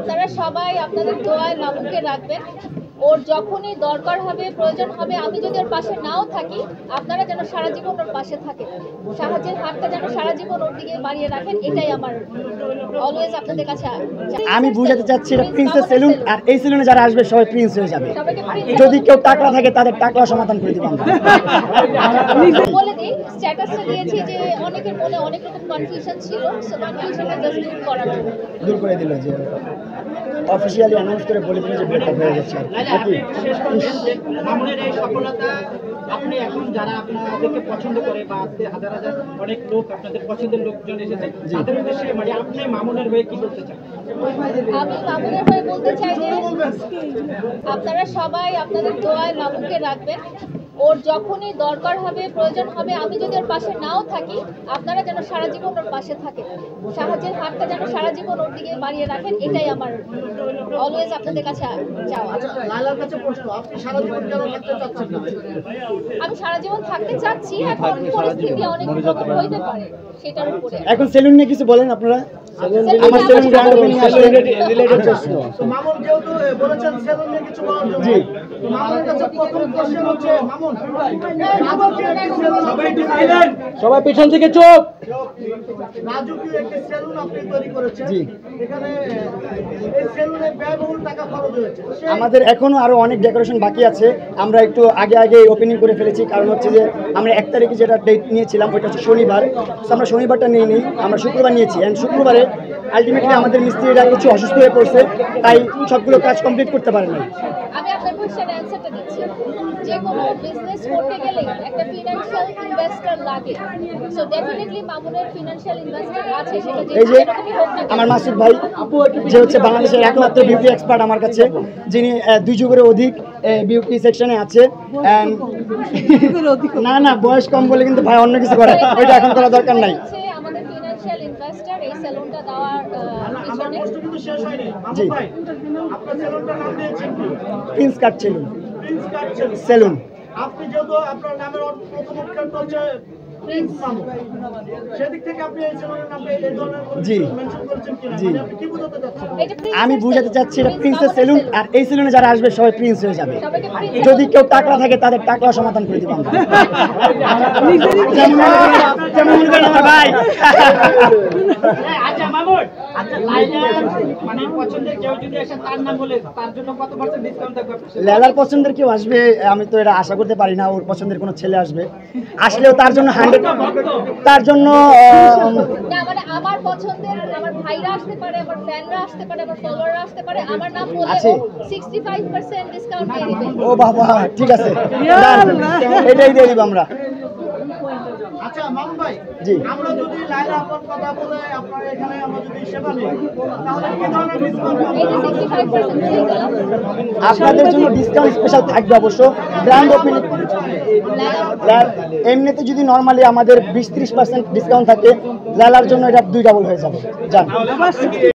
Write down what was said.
আপনারা সবাই আপনাদের দোয়ায় মামুনকে রাখবেন। ওর যখনই দরকার হবে, প্রয়োজন হবে, আমি যদি ওর পাশে নাও থাকি, আপনারা যেন সারা জীবন ওর পাশে থাকেন, সাহায্যের হাতটা যেন সারা জীবন ওর দিকে বাড়িয়ে রাখেন, এটাই আমার অলওয়েজ আপনাদের কাছে। আমি বুঝাতে চাচ্ছি এটা প্রিন্সেস সেলুন, আর এই সেলুনে যারা আসবে সবাই প্রিন্স হয়ে যাবে। যদি কেউ টাকলা থাকে তাদের টাকলা সমাধান করে দিব আমরা। বলে দিই, স্ট্যাটাসটা দিয়েছি যে অনেকের মনে অনেক রকম কনফিউশন ছিল, সো কনফিউশনটা জাস্ট দূর করে দিল, যে অফিশিয়ালি অ্যানাউন্স করে বলে দিল যে ব্রেকআপ হয়ে গেছে। মামুনের এই সফলতা আপনি এখন যারা আপনাদেরকে পছন্দ করে বা হাজার হাজার অনেক লোক আপনাদের পছন্দের লোকজন এসেছে, তাদের উদ্দেশ্যে মানে আপনি মামুনের হয়ে কি বলতে চান? আমি মামুনের হয়ে বলতে চাই যে আপনারা সবাই আপনাদের দোয়ায় মামুনকে রাখবেন। ওর যখনই দরকার হবে, প্রয়োজন হবে, আমি যদি ওর পাশে নাও থাকি, আপনারা যেন সারা জীবন ওর পাশে থাকেন, সাহায্যের হাতটা যেন সারা জীবন ওর দিকে বাড়িয়ে রাখেন, এটাই আমার অলওয়েজ আপনাদের কাছে চাওয়া। লালার কাছে প্রশ্ন, আপনি সারা জীবন কেন থাকতে চাচ্ছেন না? আমি সারা জীবন থাকতে চাচ্ছি, এখন পরিস্থিতি অনেক রকম হইতে পারে, সেটার উপরে। এখন সেলুন নিয়ে কিছু বলেন আপনারা। আমার সেলুন গ্র্যান্ড ওপেনিং আসলে রিলেটেড প্রশ্ন। মামুন যেহেতু বলেছেন সেলুন নিয়ে কিছু বলার জন্য, জি মামুনের কাছে প্রথম কোশ্চেন হচ্ছে, মামুন সবাই পিছন থেকে চুপ। রাজকীয় একটি সেলুন আপনি তৈরি করেছেন, জি এখানে এই সেলুনে ব্যয়বহুল টাকা খরচ হয়েছে। আমাদের এখনো আরো অনেক ডেকোরেশন বাকি আছে। আমরা একটু আগে আগে ওপেনিং করে ফেলেছি, কারণ হচ্ছে যে আমরা 1 তারিখে যেটা ডেট নিয়েছিলাম ওইটা হচ্ছে শনিবার, তো আমরা শনিবারটা নিয়ে নিই, আমরা শুক্রবার নিয়েছি। অ্যান্ড শুক্রবারে আলটিমেটলি আমাদের মিস্ত্রিরা কিছু অসুস্থ হয়ে পড়ছে, তাই সবগুলো কাজ কমপ্লিট করতে পারে নাই। আমি আপনার কোশ্চেনের অ্যানসারটা দিচ্ছি। যে কোনো বিজনেস করতে গেলে একটা ফিনান্সিয়াল ইনভেস্টর লাগে, সো ডেফিনেটলি মামুনের ফিনান্সিয়াল ইনভেস্টর আছে, সেটা এই যে যেরকমই হোক না। আমার মাসুদ ভাই, যে হচ্ছে বাংলাদেশের একমাত্র বিউটি এক্সপার্ট আমার কাছে, যিনি 2 যুগেরও অধিক বিউটি সেকশনে আছে। না না, বয়স কম বলে কিন্তু ভাই অন্য কিছু করে, ওইটা এখন করা দরকার নাই। আমাদের ফিনান্সিয়াল ইনভেস্টর এই সেলুনটা দেওয়ার পিছনে। কিন্তু শেষ হয়নি। জি, মামুন ভাই, আপনার সেলুনটার নাম দিয়েছেন কি? Prince cut salon. Prince cut salon. Salon আপনি যেহেতু আপনার নামের প্রথম অক্ষরটা হচ্ছে প্রিন্স মামুন, সেদিক থেকে আপনি এই সেলুনের নামে এই ধরনের জি মেনশন করেছেন কিনা? জি, মানে আপনি কি বোঝাতে চাচ্ছেন? আমি বুঝাতে চাচ্ছি এটা প্রিন্সেস সেলুন, আর এই সেলুনে যারা আসবে সবাই প্রিন্স হয়ে যাবে। যদি কেউ টাকলা থাকে তাদের টাকলা সমাধান করে দিব আমরা। যেমন মনে করেন আমার ভাই। আচ্ছা মামুন, আচ্ছা লাইলার মানে পছন্দের কেউ যদি আসে তার নাম বলে, তার জন্য কত % ডিসকাউন্ট থাকবে? লালার পছন্দের কেউ আসবে আমি তো এটা আশা করতে পারি না। ওর পছন্দের কোনো ছেলে আসবে, আসলেও তার জন্য 100, তার জন্য না, মানে আমার পছন্দের আমার ভাইরা আসতে পারে, আমার ফ্যানরা আসতে পারে, আমার ফলোয়াররা আসতে পারে, আমার নাম বলে 65% ডিসকাউন্ট দিয়ে দিবে। ও বাবা, ঠিক আছে, এটাই দিয়ে দিব আমরা। আচ্ছা মামুন ভাই, জি, আমরা যদি লাইলা আপনার কথা বলে আপনার এখানে আমরা যদি সেবা নিই, তাহলে কি ধরনের ডিসকাউন্ট পাবো? এই যে 65% আপনাদের জন্য ডিসকাউন্ট স্পেশাল থাকবে অবশ্য। গ্র্যান্ড ওপেনিং এমনিতে যদি নর্মালি আমাদের 20-30% ডিসকাউন্ট থাকে, লালার জন্য এটা 2 ডাবল হয়ে যাবে। জান।